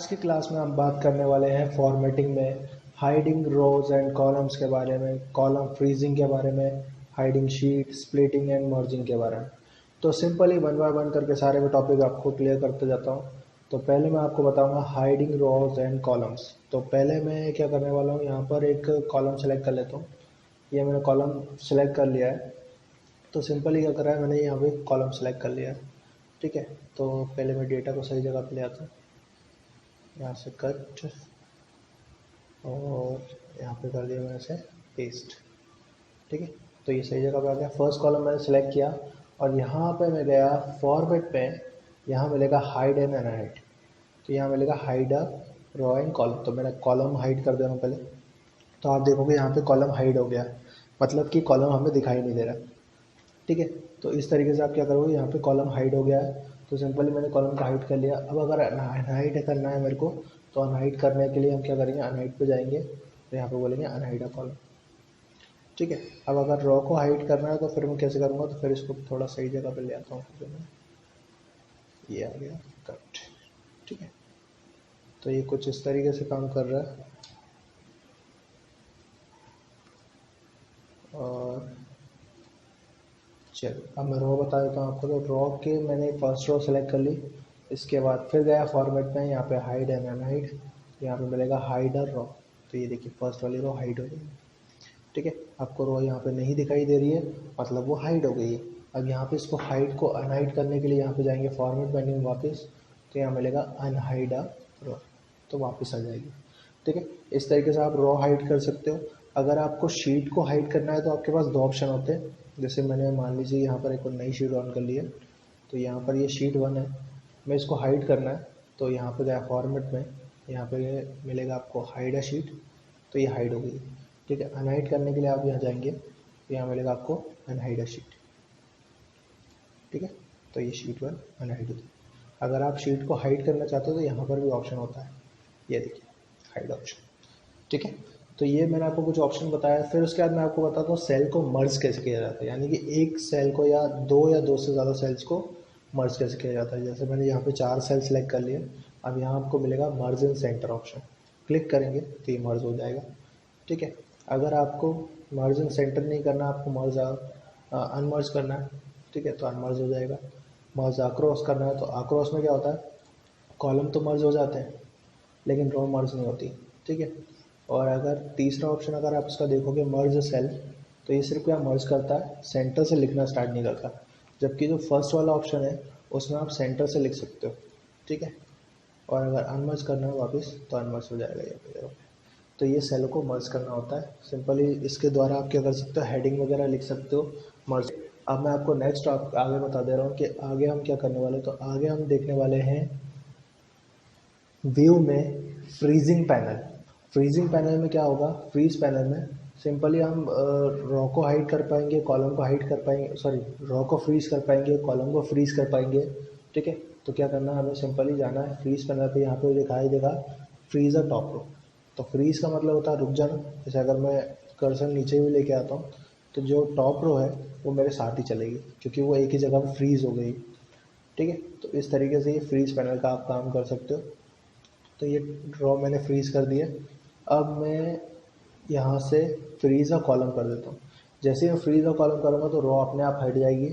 आज की क्लास में हम बात करने वाले हैं फॉर्मेटिंग में हाइडिंग रोज एंड कॉलम्स के बारे में, कॉलम फ्रीजिंग के बारे में, hiding sheet, splitting and merging के बारे में। तो सिंपली वन बाय वन करके सारे में टॉपिक आपको क्लियर करते जाता हूँ। तो पहले मैं आपको बताऊंगा हाइडिंग रोज एंड कॉलम्स। तो पहले मैं क्या करने वाला हूँ, यहाँ पर एक कॉलम सेलेक्ट कर लेता हूँ। ये मैंने कॉलम सेलेक्ट कर लिया है। तो सिंपली क्या करा है, मैंने यहाँ पे कॉलम सेलेक्ट कर लिया है। ठीक है, तो पहले मैं डेटा को सही जगह पे ले आता हूँ। यहाँ से कट और यहाँ पे कर दिया मैंने से पेस्ट। ठीक है, तो ये सही जगह पे आ गया। फर्स्ट कॉलम मैंने सेलेक्ट किया और यहाँ पे मैं गया फॉर्मेट पे। यहाँ मिलेगा हाइड एंड अनहाइड। तो यहाँ मिलेगा hide a row and column. तो मैंने कॉलम हाइड कर दे रहा हूँ पहले। तो आप देखोगे यहाँ पे कॉलम हाइड हो गया, मतलब कि कॉलम हमें दिखाई नहीं दे रहा। ठीक है, तो इस तरीके से आप क्या करोगे, यहाँ पे कॉलम हाइड हो गया है तो सिंपली मैंने कॉलम को हाइड कर लिया। अब अगर अनहाइड करना है मेरे को, तो अनहाइड करने के लिए हम क्या करेंगे, अनहाइड पे जाएंगे तो यहाँ पे बोलेंगे अनहाइड अ कॉलम। ठीक है, अब अगर रो को हाइड करना है तो फिर मैं कैसे करूँगा, तो फिर इसको थोड़ा सही जगह पे ले आता हूँ। फिर मैं ये आ गया कट। ठीक है, तो ये कुछ इस तरीके से काम कर रहा है। और चलो अब मैं रो बता देता हूँ आपको। तो रो के मैंने फर्स्ट रो सेलेक्ट कर ली। इसके बाद फिर गया फॉर्मेट में, यहाँ पे हाइड एंड अनहाइड। यहाँ पे मिलेगा हाइडर रो। तो ये देखिए फर्स्ट वाली रो हाइड हो गई। ठीक है, आपको रो यहाँ पे नहीं दिखाई दे रही है, मतलब वो हाइड हो गई है। अब यहाँ पे इसको हाइड को अनहाइड करने के लिए यहाँ पे जाएंगे फॉर्मेट मेन्यू में वापस। तो यहाँ मिलेगा अनहाइड अ रो, तो वापस आ जाएगी। ठीक है, इस तरीके से आप रो हाइड कर सकते हो। अगर आपको शीट को हाइड करना है तो आपके पास दो ऑप्शन होते हैं। जैसे मैंने मान लीजिए यहाँ पर एक नई शीट ऑन कर ली है। तो यहाँ पर ये शीट 1 है, मैं इसको हाइड करना है तो यहाँ पे गया फॉर्मेट में। यहाँ पे मिलेगा आपको हाइड अ शीट। तो ये हाइड हो गई। ठीक है, अनहाइड करने के लिए आप यहाँ जाएंगे तो यहाँ मिलेगा आपको अनहाइड अ शीट। ठीक है, तो ये शीट 1 अनहाइड होगी। अगर आप शीट को हाइड करना चाहते हो तो यहाँ पर भी ऑप्शन होता है, ये देखिए हाइड ऑप्शन। ठीक है, तो ये मैंने आपको कुछ ऑप्शन बताया। फिर उसके बाद मैं आपको बताता हूँ सेल को मर्ज कैसे किया जाता है, यानी कि एक सेल को या दो से ज़्यादा सेल्स को मर्ज कैसे किया जाता है। जैसे मैंने यहाँ पे 4 सेल सेलेक्ट कर लिए। अब यहाँ आपको मिलेगा मर्ज इन सेंटर ऑप्शन, क्लिक करेंगे तो ये मर्ज हो जाएगा। ठीक है, अगर आपको मर्ज इन सेंटर नहीं करना, आपको मर्ज अनमर्ज करना है, ठीक है, तो अनमर्ज हो जाएगा। मर्ज अक्रॉस करना है तो अक्रॉस में क्या होता है, कॉलम तो मर्ज हो जाते हैं लेकिन रो मर्ज नहीं होती। ठीक है, और अगर तीसरा ऑप्शन अगर आप इसका देखोगे मर्ज सेल, तो ये सिर्फ क्या मर्ज करता है, सेंटर से लिखना स्टार्ट नहीं करता। जबकि जो फर्स्ट वाला ऑप्शन है उसमें आप सेंटर से लिख सकते हो। ठीक है, और अगर अनमर्ज करना है वापस तो अनमर्ज हो जाएगा ये पे। तो ये सेल को मर्ज करना होता है सिंपली। इसके द्वारा आप क्या कर सकते हो, हेडिंग वगैरह लिख सकते हो मर्ज। अब मैं आपको नेक्स्ट आगे बता दे रहा हूँ कि आगे हम क्या करने वाले हैं। तो आगे हम देखने वाले हैं व्यू में फ्रीजिंग पैनल। फ्रीजिंग पैनल में क्या होगा, फ्रीज पैनल में सिंपली हम रो को हाइड कर पाएंगे, कॉलम को हाइड कर पाएंगे, सॉरी रो को फ्रीज कर पाएंगे, कॉलम को फ्रीज कर पाएंगे। ठीक है, तो क्या करना है, हमें सिंपली जाना है फ्रीज पैनल पे। यहाँ पे दिखाई देगा फ्रीज अ टॉप रो। तो फ्रीज का मतलब होता है रुक जाना। जैसे अगर मैं कर्सर नीचे भी लेके आता हूँ तो जो टॉप रो है वो मेरे साथ ही चलेगी, क्योंकि वो एक ही जगह पर फ्रीज हो गई। ठीक है, तो इस तरीके से ये फ्रीज पैनल का आप काम कर सकते हो। तो ये ड्रॉ मैंने फ्रीज़ कर दिया। अब मैं यहाँ से फ्रीज़ अ कॉलम कर देता हूँ। जैसे ही मैं फ्रीज़ अ कॉलम करूँगा तो रो अपने आप हट जाएगी।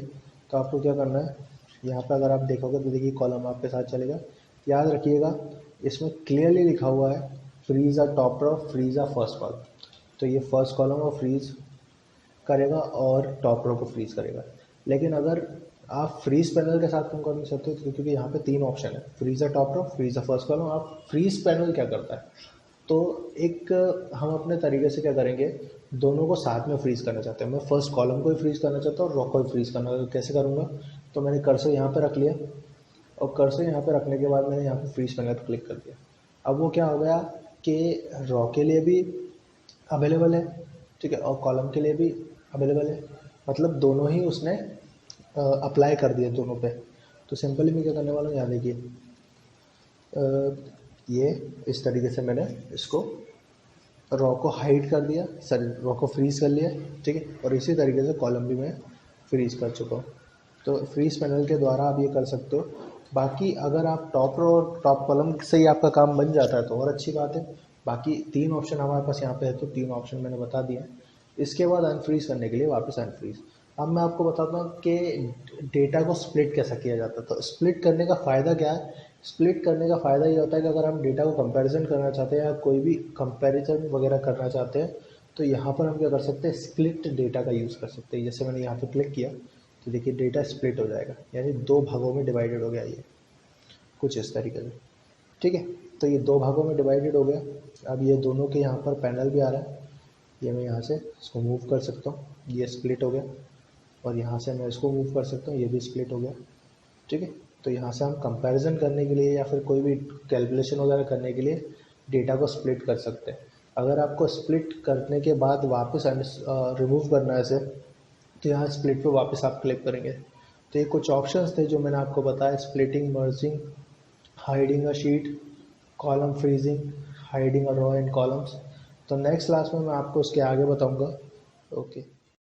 तो आपको क्या करना है, यहाँ पे अगर आप देखोगे तो देखिए कॉलम आपके साथ चलेगा। याद रखिएगा इसमें क्लियरली लिखा हुआ है freeze a top row, freeze a first column. तो ये फर्स्ट कॉलम को फ्रीज़ करेगा और टॉप रो को फ्रीज़ करेगा। लेकिन अगर आप फ्रीज पैनल के साथ काम करना चाहते हो तो क्योंकि यहाँ पे 3 ऑप्शन है, freeze a top row, freeze a first column. आप फ्रीज पैनल क्या करता है, तो एक हम अपने तरीके से क्या करेंगे, दोनों को साथ में फ्रीज करना चाहते हैं। मैं फर्स्ट कॉलम को ही फ्रीज करना चाहता हूँ और रो को ही फ्रीज करना, तो कैसे करूँगा। तो मैंने कर्सर यहाँ पे रख लिया और कर्सर यहाँ पे रखने के बाद मैंने यहाँ पे फ्रीज पैनल पर क्लिक कर दिया। अब वो क्या हो गया कि रो के लिए भी अवेलेबल है, ठीक है, और कॉलम के लिए भी अवेलेबल है, मतलब दोनों ही उसने अप्लाई कर दिए दोनों पे। तो सिंपली मैं क्या करने वाला हूँ, यहाँ देखिए ये इस तरीके से मैंने इसको रो को हाइड कर दिया, सॉरी रो को फ्रीज कर लिया। ठीक है, और इसी तरीके से कॉलम भी मैं फ्रीज कर चुका हूँ। तो फ्रीज पैनल के द्वारा आप ये कर सकते हो बाकी अगर आप टॉप रो और टॉप कॉलम से ही आपका काम बन जाता है तो और अच्छी बात है। बाकी 3 ऑप्शन हमारे पास यहाँ पे है, तो 3 ऑप्शन मैंने बता दिया। इसके बाद अनफ्रीज़ करने के लिए वापस अनफ्रीज़। अब मैं आपको बताता हूँ कि डेटा को स्प्लिट कैसा किया जाता है। तो स्प्लिट करने का फ़ायदा क्या है? स्प्लिट करने का फ़ायदा ये होता है कि अगर हम डेटा को कंपैरिजन करना चाहते हैं या कोई भी कंपैरिजन वगैरह करना चाहते हैं, तो यहाँ पर हम क्या कर सकते हैं, स्प्लिट डेटा का यूज़ कर सकते हैं। जैसे मैंने यहाँ पे क्लिक किया तो देखिए डेटा स्प्लिट हो जाएगा, यानी 2 भागों में डिवाइडेड हो गया ये, कुछ इस तरीके से। ठीक है, तो ये 2 भागों में डिवाइडेड हो गया। अब ये दोनों के यहाँ पर पैनल भी आ रहा है, ये मैं यहाँ से इसको मूव कर सकता हूँ, ये स्प्लिट हो गया। और यहाँ से मैं इसको मूव कर सकता हूँ, ये भी स्प्लिट हो गया। ठीक है, तो यहाँ से हम कंपैरिजन करने के लिए या फिर कोई भी कैलकुलेशन वगैरह करने के लिए डेटा को स्प्लिट कर सकते हैं। अगर आपको स्प्लिट करने के बाद वापस रिमूव करना है इसे, तो यहाँ स्प्लिट पे वापस आप क्लिक करेंगे। तो ये कुछ ऑप्शंस थे जो मैंने आपको बताया, splitting, merging, hiding a sheet, column freezing, hiding a row in columns. तो नेक्स्ट क्लास में मैं आपको उसके आगे बताऊंगा। ओके।